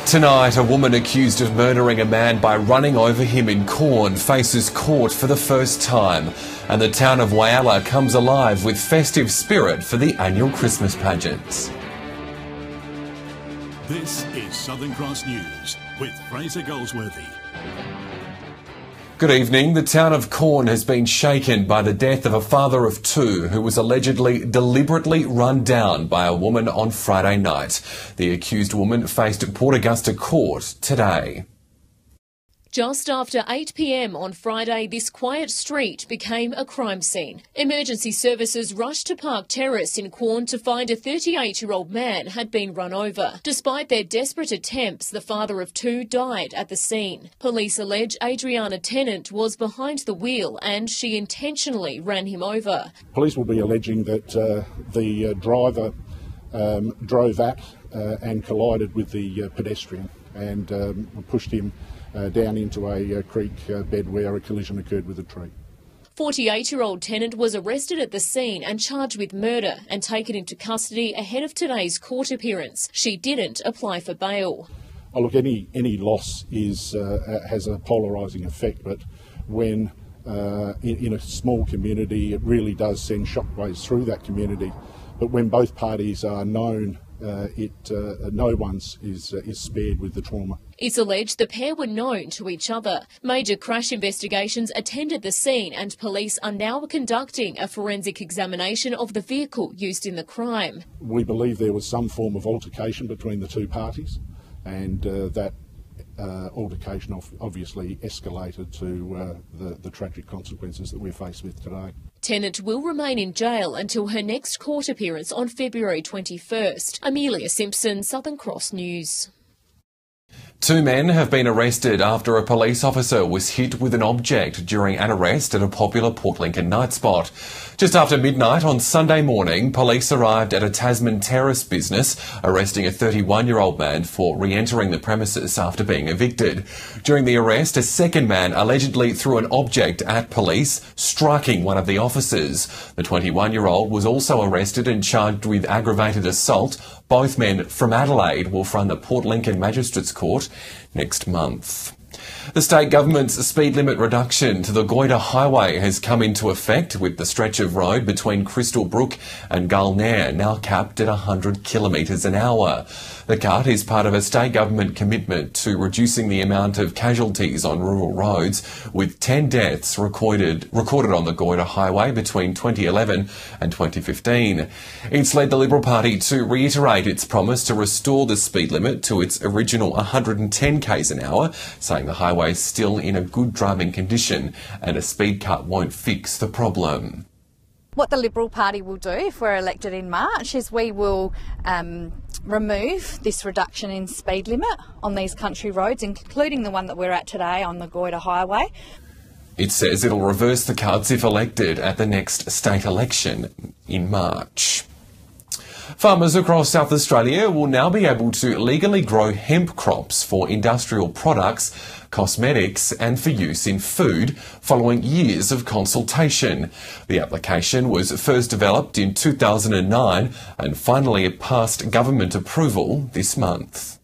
Tonight, a woman accused of murdering a man by running over him in Corn faces court for the first time, and the town of Whyalla comes alive with festive spirit for the annual Christmas pageants. This is Southern Cross News with Fraser Goldsworthy. Good evening. The town of Corn has been shaken by the death of a father of two who was allegedly deliberately run down by a woman on Friday night. The accused woman faced Port Augusta court today. Just after 8 p.m. on Friday, this quiet street became a crime scene. Emergency services rushed to Park Terrace in Corn to find a 38-year-old man had been run over. Despite their desperate attempts, the father of two died at the scene. Police allege Adriana Tennant was behind the wheel and she intentionally ran him over. Police will be alleging that the driver drove at and collided with the pedestrian and pushed him down into a creek bed where a collision occurred with a tree. 48-year-old Tennant was arrested at the scene and charged with murder and taken into custody ahead of today's court appearance. She didn't apply for bail. Oh, look, any loss has a polarising effect, but when in a small community, it really does send shockwaves through that community. But when both parties are known, no one is spared with the trauma. It's alleged the pair were known to each other. Major crash investigations attended the scene and police are now conducting a forensic examination of the vehicle used in the crime. We believe there was some form of altercation between the two parties, and that altercation obviously escalated to the tragic consequences that we're faced with today. Tennant will remain in jail until her next court appearance on February 21st. Amelia Simpson, Southern Cross News. Two men have been arrested after a police officer was hit with an object during an arrest at a popular Port Lincoln night spot. Just after midnight on Sunday morning, police arrived at a Tasman Terrace business, arresting a 31-year-old man for re-entering the premises after being evicted. During the arrest, a second man allegedly threw an object at police, striking one of the officers. The 21-year-old was also arrested and charged with aggravated assault. Both men from Adelaide will front the Port Lincoln Magistrates Court next month. The state government's speed limit reduction to the Goyder Highway has come into effect, with the stretch of road between Crystal Brook and Gulnair now capped at 100 kilometres an hour. The cut is part of a state government commitment to reducing the amount of casualties on rural roads, with 10 deaths recorded on the Goyder Highway between 2011 and 2015. It's led the Liberal Party to reiterate its promise to restore the speed limit to its original 110 k's an hour, saying the highway is still in a good driving condition and a speed cut won't fix the problem. What the Liberal Party will do if we're elected in March is we will remove this reduction in speed limit on these country roads, including the one that we're at today on the Goyder Highway. It says it'll reverse the cuts if elected at the next state election in March. Farmers across South Australia will now be able to legally grow hemp crops for industrial products, cosmetics and for use in food, following years of consultation. The application was first developed in 2009 and finally passed government approval this month.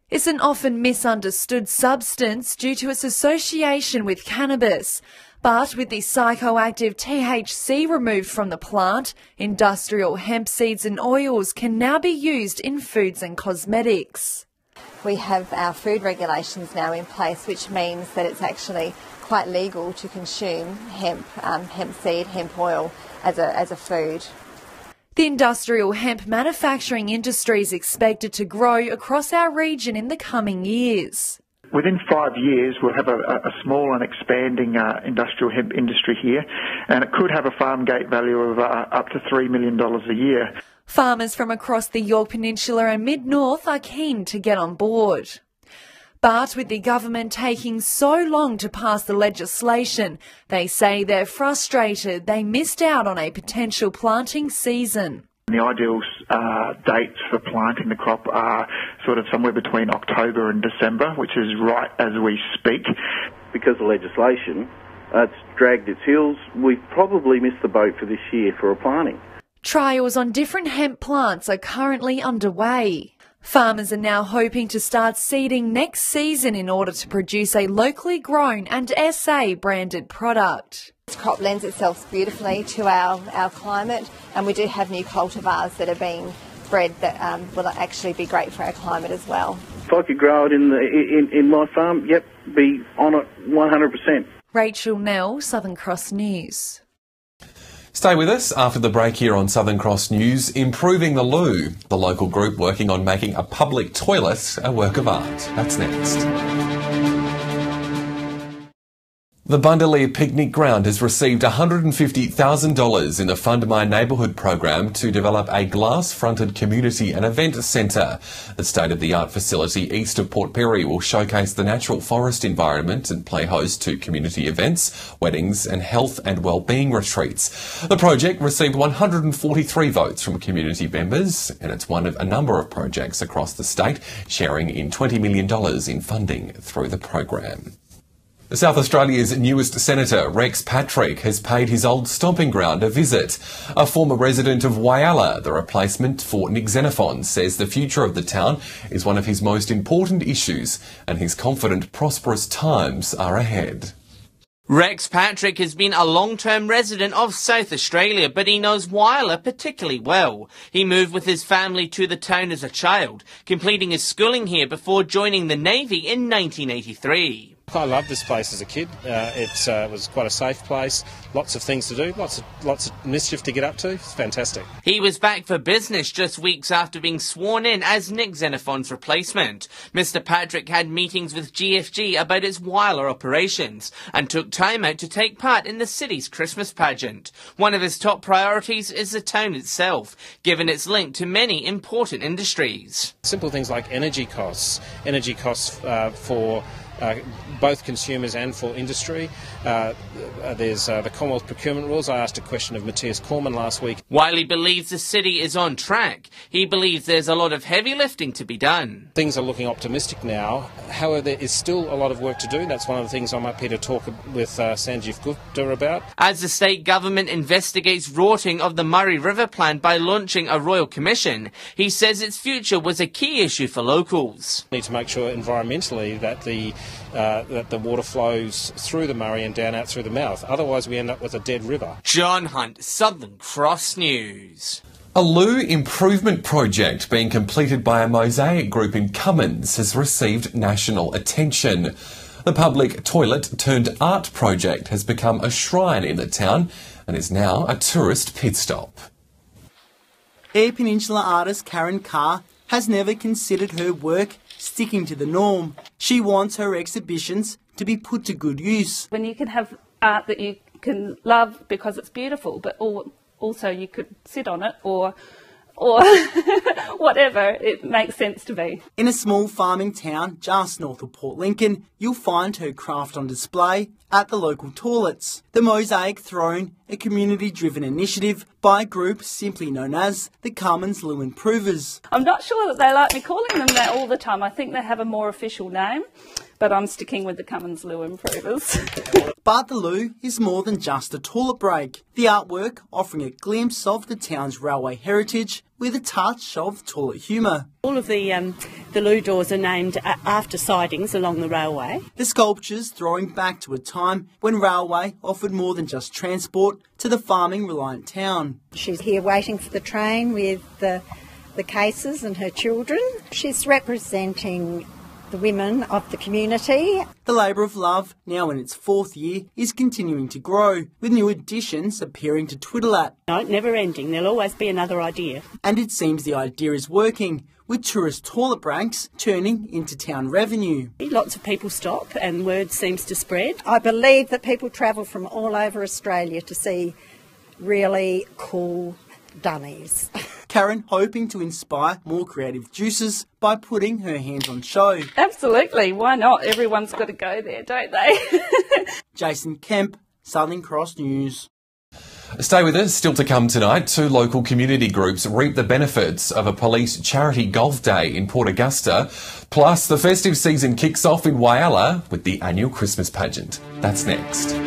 It's an often misunderstood substance due to its association with cannabis. But with the psychoactive THC removed from the plant, industrial hemp seeds and oils can now be used in foods and cosmetics. We have our food regulations now in place, which means that it's actually quite legal to consume hemp seed, hemp oil as a food. The industrial hemp manufacturing industry is expected to grow across our region in the coming years. Within 5 years, we'll have a small and expanding industrial hemp industry here, and it could have a farm gate value of up to $3 million a year. Farmers from across the Yorke Peninsula and Mid-North are keen to get on board. But with the government taking so long to pass the legislation, they say they're frustrated they missed out on a potential planting season. The ideal dates for planting the crop are sort of somewhere between October and December, which is right as we speak. Because of legislation, it's dragged its heels. We've probably missed the boat for this year for a planting. Trials on different hemp plants are currently underway. Farmers are now hoping to start seeding next season in order to produce a locally grown and SA branded product. This crop lends itself beautifully to our climate, and we do have new cultivars that are being bred that will actually be great for our climate as well. If I could grow it in my farm, yep, be on it 100%. Rachel Nell, Southern Cross News. Stay with us after the break here on Southern Cross News. Improving the loo, the local group working on making a public toilet a work of art. That's next. The Bundalee Picnic Ground has received $150,000 in the Fund My Neighbourhood program to develop a glass-fronted community and event centre. The state-of-the-art facility east of Port Pirie will showcase the natural forest environment and play host to community events, weddings and health and wellbeing retreats. The project received 143 votes from community members, and it's one of a number of projects across the state sharing in $20 million in funding through the program. South Australia's newest Senator, Rex Patrick, has paid his old stomping ground a visit. A former resident of Whyalla, the replacement for Nick Xenophon, says the future of the town is one of his most important issues, and he's confident prosperous times are ahead. Rex Patrick has been a long-term resident of South Australia, but he knows Whyalla particularly well. He moved with his family to the town as a child, completing his schooling here before joining the Navy in 1983. I loved this place as a kid. It was quite a safe place, lots of things to do, lots of mischief to get up to. It's fantastic. He was back for business just weeks after being sworn in as Nick Xenophon's replacement. Mr Patrick had meetings with GFG about its Whyalla operations and took time out to take part in the city's Christmas pageant. One of his top priorities is the town itself, given its link to many important industries. Simple things like energy costs for both consumers and for industry. There's the Commonwealth procurement rules. I asked a question of Matthias Cormann last week. While he believes the city is on track, he believes there's a lot of heavy lifting to be done. Things are looking optimistic now. However, there is still a lot of work to do. That's one of the things I'm up here to talk with Sanjeev Gupta about. As the state government investigates rorting of the Murray River plant by launching a royal commission, he says its future was a key issue for locals. We need to make sure environmentally that the water flows through the Murray and down out through the mouth. Otherwise we end up with a dead river. John Hunt, Southern Cross News. A loo improvement project being completed by a Mosaic group in Cummins has received national attention. The public toilet turned art project has become a shrine in the town and is now a tourist pit stop. Eyre Peninsula artist Karen Carr has never considered her work sticking to the norm. She wants her exhibitions to be put to good use. When you can have art that you can love because it's beautiful, but also you could sit on it or whatever it makes sense to be. In a small farming town just north of Port Lincoln, you'll find her craft on display at the local toilets. The Mosaic Throne, a community-driven initiative by a group simply known as the Cummins Loo Improvers. I'm not sure that they like me calling them that all the time. I think they have a more official name, but I'm sticking with the Cummins Loo Improvers. But the loo is more than just a toilet break. The artwork offering a glimpse of the town's railway heritage with a touch of toilet humour. All of the loo doors are named after sidings along the railway. The sculptures throwing back to a time when railway offered more than just transport to the farming reliant town. She's here waiting for the train with the cases and her children. She's representing the women of the community. The Labour of Love, now in its fourth year, is continuing to grow, with new additions appearing to twiddle at. No, never ending. There'll always be another idea. And it seems the idea is working, with tourist toilet breaks turning into town revenue. Lots of people stop and word seems to spread. I believe that people travel from all over Australia to see really cool dunnies. Karen hoping to inspire more creative juices by putting her hands on show. Absolutely, why not? Everyone's got to go there, don't they? Jason Kemp, Southern Cross News. Stay with us. Still to come tonight, 2 local community groups reap the benefits of a police charity golf day in Port Augusta. Plus, the festive season kicks off in Whyalla with the annual Christmas pageant. That's next.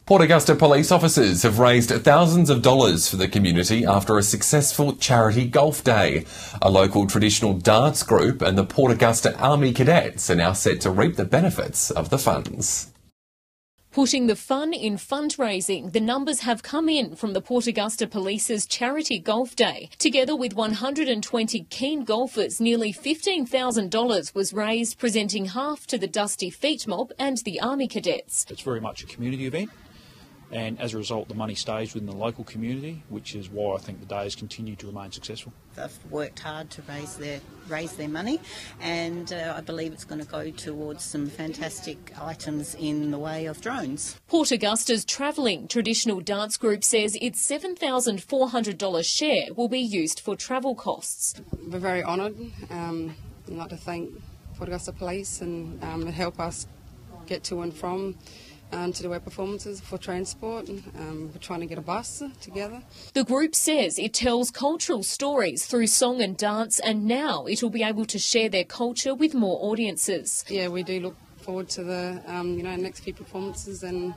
Port Augusta police officers have raised thousands of dollars for the community after a successful charity golf day. A local traditional dance group and the Port Augusta Army Cadets are now set to reap the benefits of the funds. Putting the fun in fundraising, the numbers have come in from the Port Augusta Police's Charity Golf Day. Together with 120 keen golfers, nearly $15,000 was raised, presenting half to the Dusty Feet Mob and the Army Cadets. It's very much a community event, and as a result the money stays within the local community, which is why I think the day has continued to remain successful. They've worked hard to raise their money, and I believe it's going to go towards some fantastic items in the way of drones. Port Augusta's travelling traditional dance group says its $7,400 share will be used for travel costs. We're very honoured. I'd like to thank Port Augusta Police and help us get to and from to do our performances for transport. We're trying to get a bus together. The group says it tells cultural stories through song and dance, and now it will be able to share their culture with more audiences. Yeah, we do look forward to the next few performances, and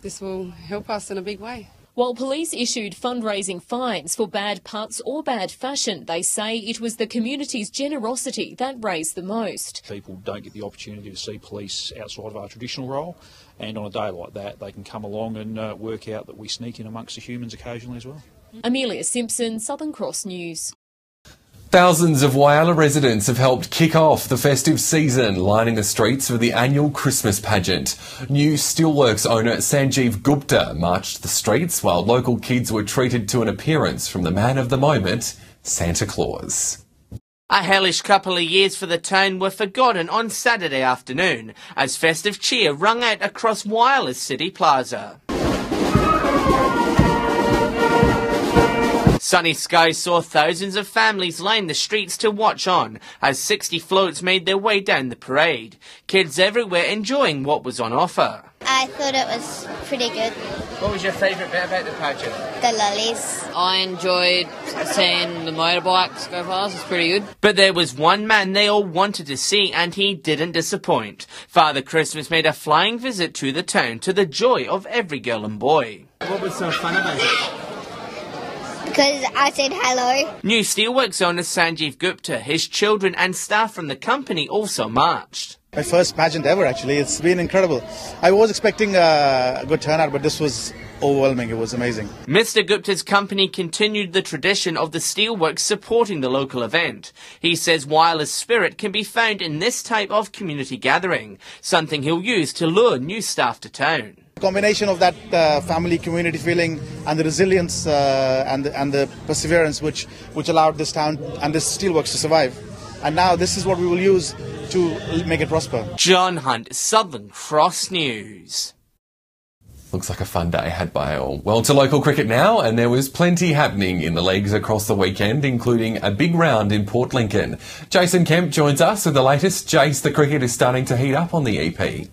this will help us in a big way. While police issued fundraising fines for bad putts or bad fashion, they say it was the community's generosity that raised the most. People don't get the opportunity to see police outside of our traditional role, and on a day like that they can come along and work out that we sneak in amongst the humans occasionally as well. Amelia Simpson, Southern Cross News. Thousands of Whyalla residents have helped kick off the festive season, lining the streets for the annual Christmas pageant. New Steelworks owner Sanjeev Gupta marched the streets while local kids were treated to an appearance from the man of the moment, Santa Claus. A hellish couple of years for the town were forgotten on Saturday afternoon as festive cheer rung out across Whyalla's City Plaza. Sunny skies saw thousands of families line the streets to watch on as 60 floats made their way down the parade. Kids everywhere enjoying what was on offer. I thought it was pretty good. What was your favourite bit about the pageant? The lollies. I enjoyed seeing the motorbikes go past. It's pretty good. But there was one man they all wanted to see, and he didn't disappoint. Father Christmas made a flying visit to the town to the joy of every girl and boy. What was so fun about it? Because I said hello. New Steelworks owner Sanjeev Gupta, his children and staff from the company also marched. My first pageant ever, actually. It's been incredible. I was expecting a good turnout, but this was overwhelming. It was amazing. Mr. Gupta's company continued the tradition of the Steelworks supporting the local event. He says Whyalla's spirit can be found in this type of community gathering, something he'll use to lure new staff to town. Combination of that family community feeling and the resilience and the perseverance which allowed this town and this Steelworks to survive. And now this is what we will use to make it prosper. John Hunt, Southern Cross News. Looks like a fun day had by all. Well, to local cricket now, and there was plenty happening in the leagues across the weekend, including a big round in Port Lincoln. Jason Kemp joins us with the latest. Jace, the cricket is starting to heat up on the EP.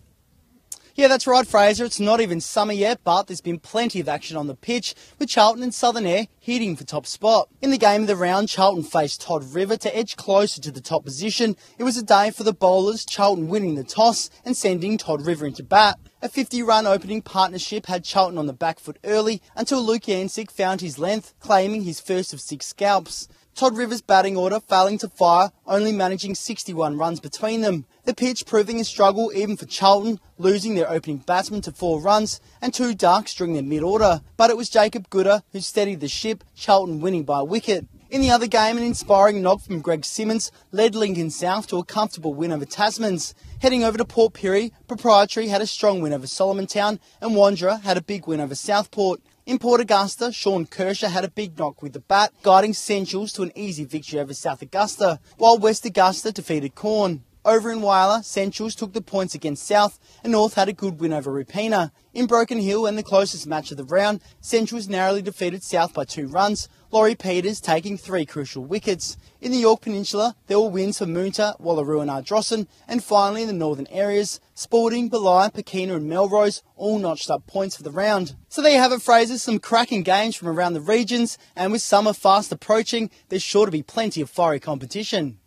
Yeah, that's right, Fraser. It's not even summer yet, but there's been plenty of action on the pitch, with Charlton and Southern Air heating for top spot. In the game of the round, Charlton faced Todd River to edge closer to the top position. It was a day for the bowlers, Charlton winning the toss and sending Todd River into bat. A 50-run opening partnership had Charlton on the back foot early until Luke Yancic found his length, claiming his first of 6 scalps. Todd River's batting order failing to fire, only managing 61 runs between them. The pitch proving a struggle even for Charlton, losing their opening batsman to 4 runs and 2 ducks during their mid-order. But it was Jacob Gooder who steadied the ship, Charlton winning by a wicket. In the other game, an inspiring knock from Greg Simmons led Lincoln South to a comfortable win over Tasmans. Heading over to Port Pirie, Proprietary had a strong win over Solomon Town and Wanderer had a big win over Southport. In Port Augusta, Sean Kershaw had a big knock with the bat, guiding Centrals to an easy victory over South Augusta, while West Augusta defeated Corn. Over in Whyalla, Centrals took the points against South, and North had a good win over Rupina. In Broken Hill, and the closest match of the round, Centrals narrowly defeated South by 2 runs, Laurie Peters taking 3 crucial wickets. In the Yorke Peninsula, there were wins for Moonta, Wallaroo and Ardrossan, and finally in the northern areas, Sporting, Belaya, Pekina and Melrose all notched up points for the round. So there you have it, Fraser, some cracking games from around the regions, and with summer fast approaching, there's sure to be plenty of fiery competition.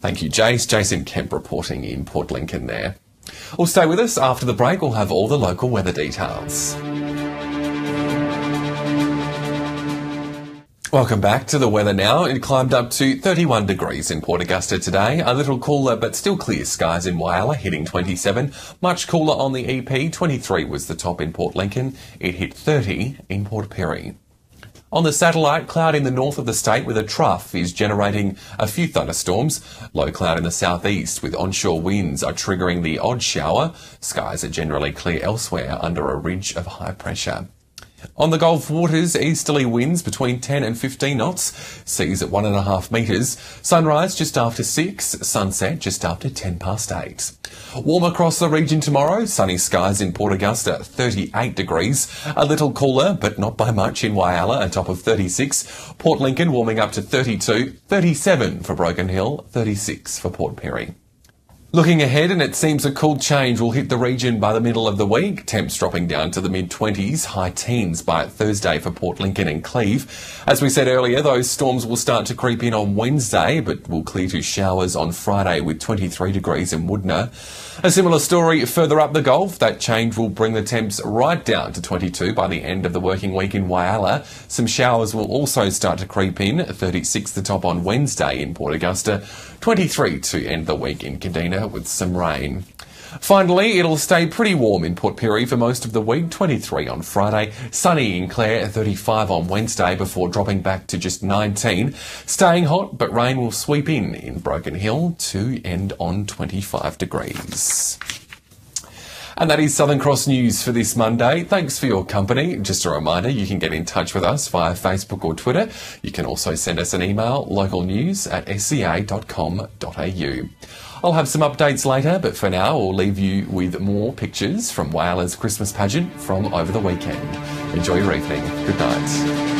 Thank you, Jace. Jason Kemp reporting in Port Lincoln there. Well, stay with us. After the break, we'll have all the local weather details. Welcome back to the weather now. It climbed up to 31 degrees in Port Augusta today. A little cooler but still clear skies in Whyalla, hitting 27. Much cooler on the EP. 23 was the top in Port Lincoln. It hit 30 in Port Pirie. On the satellite, cloud in the north of the state with a trough is generating a few thunderstorms. Low cloud in the southeast with onshore winds are triggering the odd shower. Skies are generally clear elsewhere under a ridge of high pressure. On the Gulf waters, easterly winds between 10 and 15 knots, seas at 1.5 metres, sunrise just after 6, sunset just after 10 past 8. Warm across the region tomorrow, sunny skies in Port Augusta, 38 degrees, a little cooler but not by much in Whyalla, a top of 36, Port Lincoln warming up to 32, 37 for Broken Hill, 36 for Port Pirie. Looking ahead, and it seems a cool change will hit the region by the middle of the week. Temps dropping down to the mid-20s, high teens by Thursday for Port Lincoln and Cleve. As we said earlier, those storms will start to creep in on Wednesday, but will clear to showers on Friday with 23 degrees in Woodner. A similar story further up the Gulf. That change will bring the temps right down to 22 by the end of the working week in Whyalla. Some showers will also start to creep in, 36 the top on Wednesday in Port Augusta, 23 to end the week in Kadina with some rain. Finally, it'll stay pretty warm in Port Pirie for most of the week, 23 on Friday, sunny in Clare, 35 on Wednesday before dropping back to just 19. Staying hot, but rain will sweep in Broken Hill to end on 25 degrees. And that is Southern Cross News for this Monday. Thanks for your company. Just a reminder, you can get in touch with us via Facebook or Twitter. You can also send us an email, localnews@sca.com.au. I'll have some updates later, but for now, I'll leave you with more pictures from Whyalla's Christmas pageant from over the weekend. Enjoy your evening. Good night.